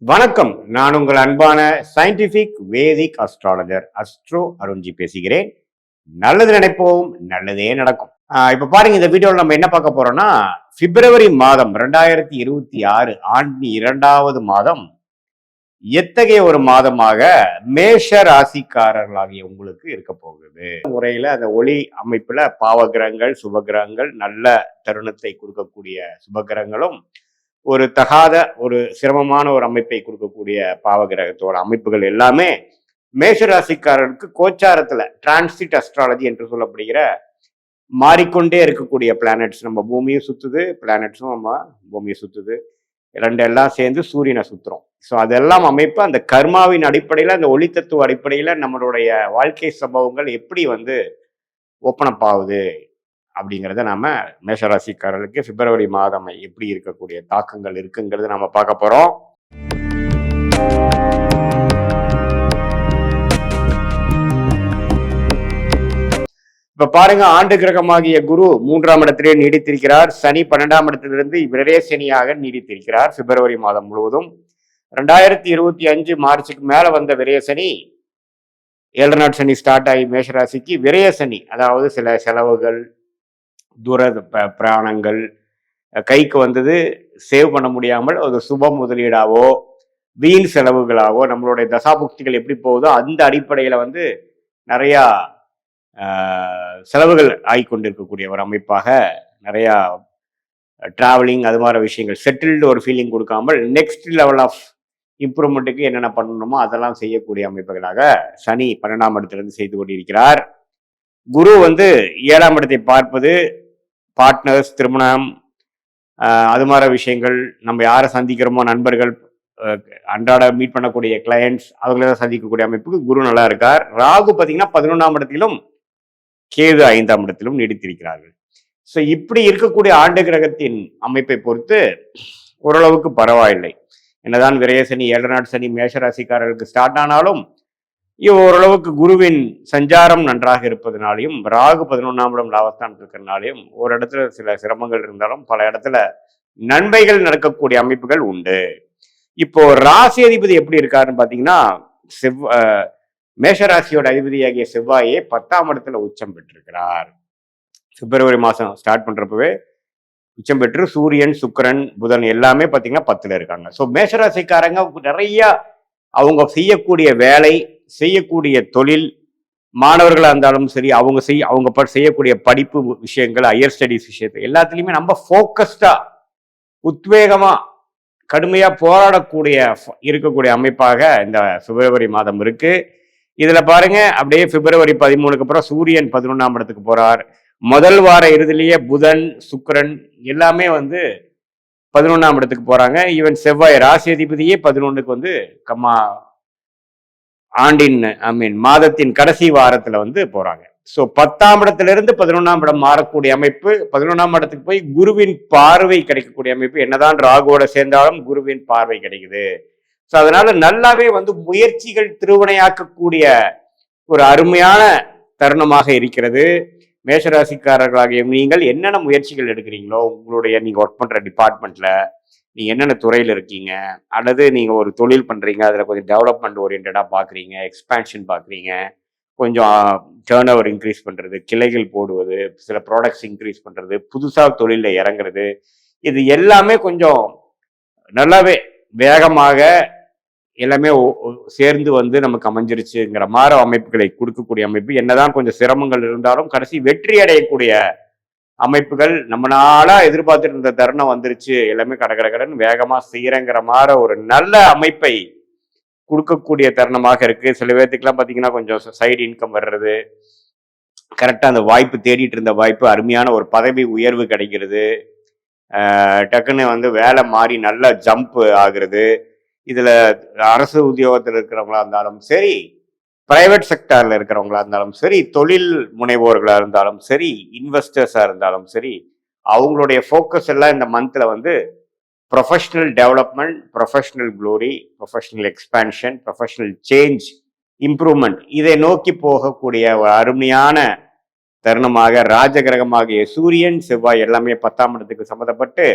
வணக்கம். நான் உங்கள் அன்பான சயின்டிபிக் வேதிக் அஸ்ட்ராலஜர் அஸ்ட்ரோ அருண்ஜி பேசுகிறேன். நல்லது நினைப்போம், நல்லதே நடக்கும். இப்ப பாருங்க, இந்த வீடியோவில் நம்ம என்ன பார்க்க போறோம்னா, பிப்ரவரி மாதம் 2026 ஆண்டின் 2வது மாதம் எத்தகைய ஒரு மாதமாக மேஷ ராசிக்காரர்களாகிய உங்களுக்கு இருக்க போகுது. முறையில அந்த ஒளி அமைப்புல பாவகிரகங்கள், சுபகிரகங்கள், நல்ல தருணத்தை கொடுக்கக்கூடிய சுபகிரகங்களும், ஒரு தகாத ஒரு சிரமமான ஒரு அமைப்பை கொடுக்கக்கூடிய பாவகிரகத்தோட அமைப்புகள் எல்லாமே மேஷராசிக்காரருக்கு கோச்சாரத்துல டிரான்சிட் அஸ்ட்ராலஜி என்று சொல்லப்படுகிற மாறிக்கொண்டே இருக்கக்கூடிய பிளானட்ஸ், நம்ம பூமியும் சுத்துது, பிளானட்ஸும் நம்ம பூமியை சுத்துது, ரெண்டெல்லாம் சேர்ந்து சூரியனை சுத்துறோம். ஸோ அதெல்லாம் அமைப்பு அந்த கர்மாவின் அடிப்படையில், அந்த ஒளித்தத்துவ அடிப்படையில் நம்மளுடைய வாழ்க்கை சம்பவங்கள் எப்படி ஓப்பன் அப் ஆகுது அப்படிங்கிறத நாம மேஷராசிக்காரர்களுக்கு பிப்ரவரி மாதம் எப்படி இருக்கக்கூடிய தாக்கங்கள் இருக்குங்கிறத நாம பார்க்க போறோம். இப்ப பாருங்க, ஆண்டு கிரகமாகிய குரு 3ஆம் இடத்திலே நீடித்திருக்கிறார். சனி 12ஆம் இடத்திலிருந்து விரய சனியாக நீடித்திருக்கிறார் பிப்ரவரி மாதம் முழுவதும். 2025 மார்ச்சுக்கு மேல வந்த விரய சனி, 7 நாட் சனி ஸ்டார்ட் ஆகி மேஷராசிக்கு விரய சனி, அதாவது சில செலவுகள், தூர பிராணங்கள் கைக்கு வந்தது சேவ் பண்ண முடியாமல் ஒரு சுப முதலீடாவோ வீண் செலவுகளாவோ நம்மளுடைய தசாபுக்திகள் எப்படி போகுதோ அந்த அடிப்படையில நிறையா செலவுகள் ஆகிக்கொண்டிருக்கக்கூடிய ஒரு அமைப்பாக, நிறையா டிராவலிங் அது மாதிரி விஷயங்கள், செட்டில்டு ஒரு ஃபீலிங் கொடுக்காமல் நெக்ஸ்ட் லெவல் ஆஃப் இம்ப்ரூவ்மெண்ட்டுக்கு என்னென்ன பண்ணணுமோ அதெல்லாம் செய்யக்கூடிய அமைப்புகளாக சனி 12ஆம் இடத்திலிருந்து செய்து கொண்டிருக்கிறார். குரு 7ஆம் இடத்தை பார்ப்பது பார்ட்னர்ஸ், திருமணம், அது மாதிரி விஷயங்கள், நம்ம யாரை சந்திக்கிறோமோ நண்பர்கள், அன்றாட மீட் பண்ணக்கூடிய கிளையண்ட்ஸ், அவங்கள சந்திக்கக்கூடிய அமைப்புக்கு குரு நல்லா இருக்கார். ராகு பார்த்தீங்கன்னா 11ஆம் இடத்திலும் கேது 5ஆம் இடத்திலும் நீடித்திருக்கிறார்கள். ஸோ இப்படி இருக்கக்கூடிய ஆண்டு கிரகத்தின் அமைப்பை பொறுத்து ஓரளவுக்கு பரவாயில்லை. என்னதான் விரயசனி 7 நாட் சனி மேஷராசிக்காரர்களுக்கு ஸ்டார்ட் ஆனாலும் ஓரளவுக்கு குருவின் சஞ்சாரம் நன்றாக இருப்பதனாலையும், ராகு 11ஆம் இடம் லாபஸ்தானத்தில் இருக்கிறனாலையும் ஒரு இடத்துல சில சிரமங்கள் இருந்தாலும் பல இடத்துல நன்மைகள் நடக்கக்கூடிய அமைப்புகள் உண்டு. இப்போ ராசி அதிபதி எப்படி இருக்காருன்னு பாத்தீங்கன்னா, மேஷராசியோட அதிபதியாகிய செவ்வாயே 10ஆம் இடத்துல உச்சம் பெற்றிருக்கிறார். பிப்ரவரி மாசம் ஸ்டார்ட் பண்றப்பவே உச்சம் பெற்று சூரியன், சுக்கிரன், புதன் எல்லாமே பாத்தீங்கன்னா 10ல இருக்காங்க. ஸோ மேஷராசிக்காரங்க நிறைய அவங்க செய்யக்கூடிய வேலை, செய்யக்கூடிய தொழில், மாணவர்களாக இருந்தாலும் சரி, அவங்க செய்யக்கூடிய படிப்பு விஷயங்கள், ஹையர் ஸ்டடிஸ் விஷயத்தை எல்லாத்துலேயுமே நம்ம ஃபோக்கஸ்டா உத்வேகமா கடுமையா போராடக்கூடிய இருக்கக்கூடிய அமைப்பாக இந்த பிப்ரவரி மாதம் இருக்கு. இதுல பாருங்க, அப்படியே பிப்ரவரி 13க்கு அப்புறம் சூரியன் 11ஆம் இடத்துக்கு போறார். முதல் வார இறுதியிலேயே புதன், சுக்கிரன் எல்லாமே 11ஆம் இடத்துக்கு போறாங்க. ஈவன் செவ்வாய் ராசி அதிபதியே 11க்கு ஆண்டின் மாதத்தின் கடைசி வாரத்துல போறாங்க. ஸோ 10ஆம் இடத்துல இருந்து 11ஆம் இடம் மாறக்கூடிய அமைப்பு, 11ஆம் இடத்துக்கு போய் குருவின் பார்வை கிடைக்கக்கூடிய அமைப்பு. என்னதான் ராகுவோட சேர்ந்தாலும் குருவின் பார்வை கிடைக்குது. ஸோ அதனால நல்லாவே முயற்சிகள் திருவினையாக்கக்கூடிய ஒரு அருமையான தருணமாக இருக்கிறது. மேஷராசிக்காரர்களாகிய நீங்கள் என்னென்ன முயற்சிகள் எடுக்கிறீங்களோ, உங்களுடைய நீங்க ஒர்க் பண்ற டிபார்ட்மெண்ட்ல நீங்க என்னென்ன துறையில இருக்கீங்க, அல்லது நீங்க ஒரு தொழில் பண்றீங்க, அதுல கொஞ்சம் டெவலப்மெண்ட் ஓரியன்டா பாக்குறீங்க, எக்ஸ்பான்ஷன் பாக்குறீங்க, கொஞ்சம் டேர்ன் ஓவர் இன்க்ரீஸ் பண்றது, கிளைகள் போடுவது, சில ப்ராடக்ட்ஸ் இன்க்ரீஸ் பண்றது, புதுசா தொழில இறங்குறது, இது எல்லாமே கொஞ்சம் நல்லாவே வேகமாக எல்லாமே சேர்ந்து நமக்கு அமைஞ்சிருச்சுங்கிற மாதிரி அமைப்புகளை கொடுக்கக்கூடிய அமைப்பு. என்னதான் கொஞ்சம் சிரமங்கள் இருந்தாலும் கடைசி வெற்றி அடையக்கூடிய அமைப்புகள், நம்ம நாளா எதிர்பார்த்துட்டு இருந்த தருணம் வந்துருச்சு, எல்லாமே கடகடகடன் வேகமா செய்யறங்கிற மாதிரி ஒரு நல்ல அமைப்பை கொடுக்கக்கூடிய தருணமாக இருக்கு. சில பேர்த்துக்கெல்லாம் பாத்தீங்கன்னா கொஞ்சம் சைடு இன்கம் வர்றது, கரெக்டா அந்த வாய்ப்பு தேடிட்டு இருந்த வாய்ப்பு, அருமையான ஒரு பதவி உயர்வு கிடைக்கிறது, டக்குன்னு வேலை மாறி நல்லா ஜம்ப் ஆகுறது. இதுல அரசு உத்தியோகத்தில் இருக்கிறவங்களா இருந்தாலும் சரி, பிரைவேட் செக்டார்ல இருக்கிறவங்களா இருந்தாலும் சரி, தொழில் முனைவோர்களா இருந்தாலும் சரி, இன்வெஸ்டர்ஸா இருந்தாலும் சரி, அவங்களுடைய ஃபோக்கஸ் எல்லாம் இந்த மந்த்ல professional development, professional glory, professional expansion, professional change, improvement, இதை நோக்கி போகக்கூடிய ஒரு அருமையான தருணமாக ராஜகிரகமாகிய சூரியன், செவ்வாய் எல்லாமே 10ஆம் இடத்துக்கு சம்மந்தப்பட்டு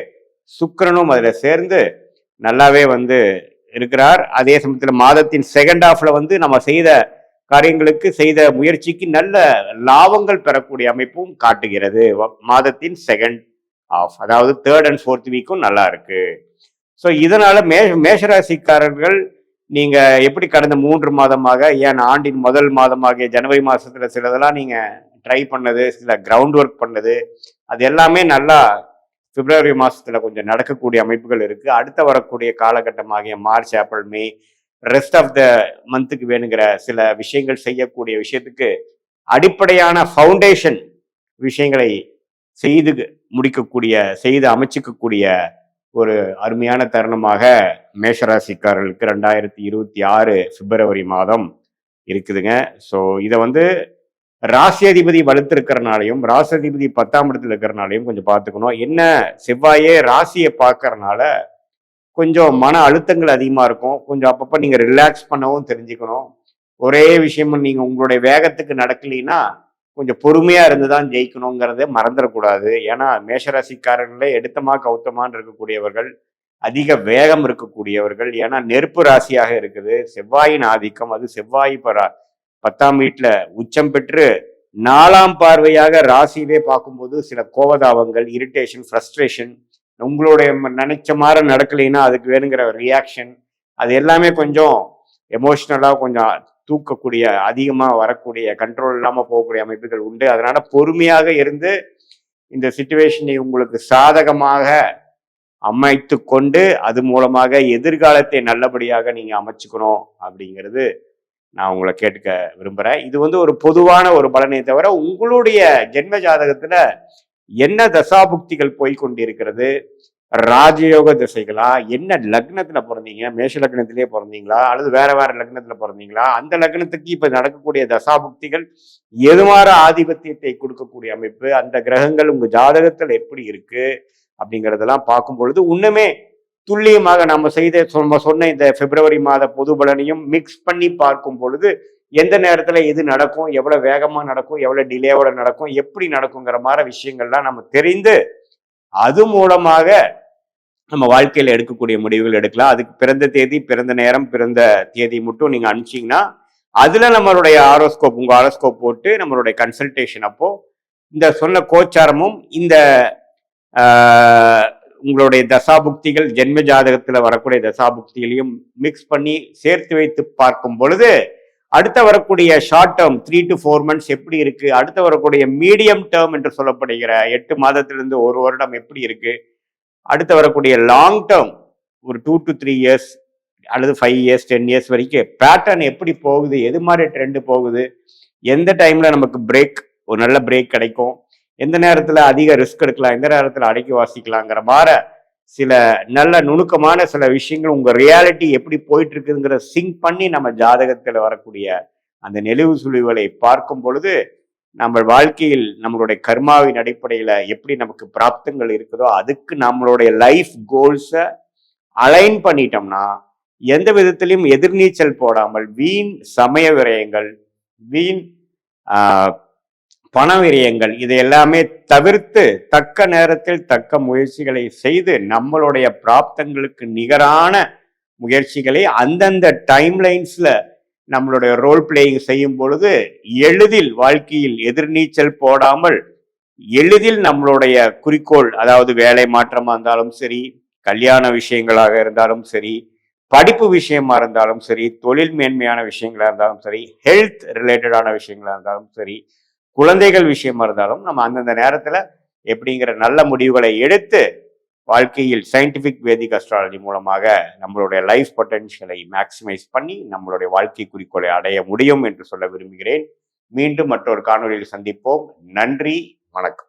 சுக்கிரனும் அதுல சேர்ந்து நல்லாவே இருக்கிறார். அதே சமயத்தில் மாதத்தின் செகண்ட் ஹாஃப்ல வந்து நம்ம செய்த காரியங்களுக்கு செய்த முயற்சிக்கு நல்ல லாபங்கள் பெறக்கூடிய அமைப்பும் காட்டுகிறது. மாதத்தின் செகண்ட் ஹாஃப், அதாவது தேர்ட் அண்ட் ஃபோர்த் வீக்கும் நல்லா இருக்கு. ஸோ இதனால மேஷராசிக்காரர்கள் நீங்க எப்படி கடந்த 3 மாதமாக, ஏன் ஆண்டின் முதல் மாதமாக ஜனவரி மாசத்துல சிலதெல்லாம் நீங்க ட்ரை பண்ணது, சில கிரவுண்ட் ஒர்க் பண்ணது, அது எல்லாமே நல்லா பிப்ரவரி மாசத்துல கொஞ்சம் நடக்கக்கூடிய அமைப்புகள் இருக்கு. அடுத்த வரக்கூடிய காலகட்டமாகிய March, April, May, rest of the மந்த்துக்கு வேணுங்கிற சில விஷயங்கள் செய்யக்கூடிய விஷயத்துக்கு அடிப்படையான ஃபவுண்டேஷன் விஷயங்களை செய்து முடிக்கக்கூடிய, செய்து அமைச்சிக்கக்கூடிய ஒரு அருமையான தருணமாக மேஷராசிக்காரர்களுக்கு 2026 பிப்ரவரி மாதம் இருக்குதுங்க. ஸோ இதை வந்து ராசி அதிபதி வலுத்திருக்கிறனாலையும் ராசி அதிபதி 10ஆம் இடத்துல இருக்கிறனாலையும் கொஞ்சம் பார்த்துக்கணும். என்ன செவ்வாயே ராசியை பார்க்கறனால கொஞ்சம் மன அழுத்தங்கள் அதிகமாக இருக்கும். கொஞ்சம் அப்பப்போ நீங்கள் ரிலாக்ஸ் பண்ணவும் தெரிஞ்சுக்கணும். ஒரே விஷயம் நீங்கள் உங்களுடைய வேகத்துக்கு நடக்கலைன்னா கொஞ்சம் பொறுமையாக இருந்து தான் ஜெயிக்கணுங்கிறத மறந்துடக்கூடாது. ஏன்னா மேஷராசிக்காரர்களே எடுத்தமா கவுத்தமான்னு இருக்கக்கூடியவர்கள், அதிக வேகம் இருக்கக்கூடியவர்கள். ஏன்னா நெருப்பு ராசியாக இருக்குது, செவ்வாயின் ஆதிக்கம். அது செவ்வாய் 10ஆம் வீட்டில் உச்சம் பெற்று 4ஆம் பார்வையாக ராசியிலே பார்க்கும்போது சில கோபதாபங்கள், இரிட்டேஷன், ஃப்ரஸ்ட்ரேஷன், உங்களுடைய நினைச்ச மாதிரி நடக்கலைன்னா அதுக்கு வேணுங்கிற ரியாக்ஷன், அது எல்லாமே கொஞ்சம் எமோஷ்னலாக கொஞ்சம் தூக்கக்கூடிய, அதிகமாக வரக்கூடிய, கண்ட்ரோல் இல்லாமல் போகக்கூடிய அமைப்புகள் உண்டு. அதனால பொறுமையாக இருந்து இந்த சிச்சுவேஷனை உங்களுக்கு சாதகமாக அமைத்து கொண்டு அது மூலமாக எதிர்காலத்தை நல்லபடியாக நீங்க அமைச்சுக்கணும் அப்படிங்கிறது நான் உங்களை கேட்டுக்க விரும்புறேன். இது வந்து ஒரு பொதுவான ஒரு பலனை தவிர உங்களுடைய ஜென்ம ஜாதகத்துல என்ன தசாபுக்திகள் போய்கொண்டிருக்கிறது, ராஜயோக திசைகளா, என்ன லக்னத்துல பிறந்தீங்க, மேஷ லக்னத்திலே பிறந்தீங்களா அல்லது வேற வேற லக்னத்துல பிறந்தீங்களா, அந்த லக்னத்துக்கு இப்ப நடக்கக்கூடிய தசாபுக்திகள் எதுமாற ஆதிபத்தியத்தை கொடுக்கக்கூடிய அமைப்பு, அந்த கிரகங்கள் உங்க ஜாதகத்தில் எப்படி இருக்கு அப்படிங்கிறதெல்லாம் பார்க்கும் பொழுது இன்னுமே துல்லியமாக நம்ம சொன்ன இந்த பிப்ரவரி மாத பொது பலனையும் மிக்ஸ் பண்ணி பார்க்கும் பொழுது எந்த நேரத்துல எது நடக்கும், எவ்வளவு வேகமா நடக்கும், எவ்வளவு டிலேவோட நடக்கும், எப்படி நடக்குங்கிற மாதிரி விஷயங்கள்லாம் நம்ம தெரிந்து அது மூலமாக நம்ம வாழ்க்கையில எடுக்கக்கூடிய முடிவுகள் எடுக்கலாம். அதுக்கு பிறந்த தேதி, பிறந்த நேரம், பிறந்த தேதி மட்டும் நீங்க அனுப்பிச்சீங்கன்னா அதுல நம்மளுடைய ஆரோஸ்கோப், உங்க ஆரோஸ்கோப் போட்டு நம்மளுடைய கன்சல்டேஷன் அப்போ இந்த சொன்ன கோச்சாரமும் இந்த உங்களுடைய தசாபுக்திகள், ஜென்ம ஜாதகத்துல வரக்கூடிய தசாபுக்திகளையும் மிக்ஸ் பண்ணி சேர்த்து வைத்து பார்க்கும் பொழுது அடுத்த வரக்கூடிய ஷார்ட் டேர்ம் 3 to 4 months எப்படி இருக்கு, அடுத்த வரக்கூடிய மீடியம் டேர்ம் என்று சொல்லப்படுகிற 8 மாதத்திலிருந்து 1 வருடம் எப்படி இருக்கு, அடுத்து வரக்கூடிய லாங் டேர்ம் ஒரு 2 to 3 years அல்லது 5 years 10 years வரைக்கும் பேட்டர்ன் எப்படி போகுது, எது மாதிரி ட்ரெண்ட் போகுது, எந்த டைம்ல நமக்கு பிரேக், ஒரு நல்ல பிரேக் கிடைக்கும், எந்த நேரத்துல அதிக ரிஸ்க் எடுக்கலாம், எந்த நேரத்துல அடக்கி வாசிக்கலாங்கிற மாதிரி சில நல்ல நுணுக்கமான சில விஷயங்கள் உங்க ரியாலிட்டி எப்படி போயிட்டு இருக்குங்கிற சிங்க் பண்ணி நம்ம ஜாதகத்துல வரக்கூடிய அந்த நெளிவு சுழிவுகளை பார்க்கும் பொழுது நம்ம வாழ்க்கையில் நம்மளுடைய கர்மாவின் அடிப்படையில எப்படி நமக்கு பிராப்தங்கள் இருக்குதோ அதுக்கு நம்மளுடைய லைஃப் கோல்ஸை அலைன் பண்ணிட்டோம்னா எந்த விதத்திலையும் எதிர்நீச்சல் போடாமல் வீண் சமய விரயங்கள், வீண் பண விரயங்கள், இது எல்லாமே தவிர்த்து தக்க நேரத்தில் தக்க முயற்சிகளை செய்து நம்மளுடைய பிராப்தங்களுக்கு நிகரான முயற்சிகளை அந்தந்த டைம்லைன்ஸ்ல நம்மளுடைய ரோல் பிளேயிங் செய்யும் பொழுது எளிதில் வாழ்க்கையில் எதிர்நீச்சல் போடாமல் எளிதில் நம்மளுடைய குறிக்கோள், அதாவது வேலை மாற்றமா இருந்தாலும் சரி, கல்யாண விஷயங்களாக இருந்தாலும் சரி, படிப்பு விஷயமா இருந்தாலும் சரி, தொழில் மேன்மையான விஷயங்களா இருந்தாலும் சரி, ஹெல்த் ரிலேட்டடான விஷயங்களா இருந்தாலும் சரி, குழந்தைகள் விஷயமா இருந்தாலும் நம்ம அந்தந்த நேரத்துல எப்படிங்கிற நல்ல முடிவுகளை எடுத்து வாழ்க்கையில் சயின்டிபிக் வேதிக் அஸ்ட்ராலஜி மூலமாக நம்மளுடைய லைஃப் பொட்டன்ஷியலை மேக்சிமைஸ் பண்ணி நம்மளுடைய வாழ்க்கை குறிக்கோளை அடைய முடியும் என்று சொல்ல விரும்புகிறேன். மீண்டும் மற்றொரு காணொலியில் சந்திப்போம். நன்றி, வணக்கம்.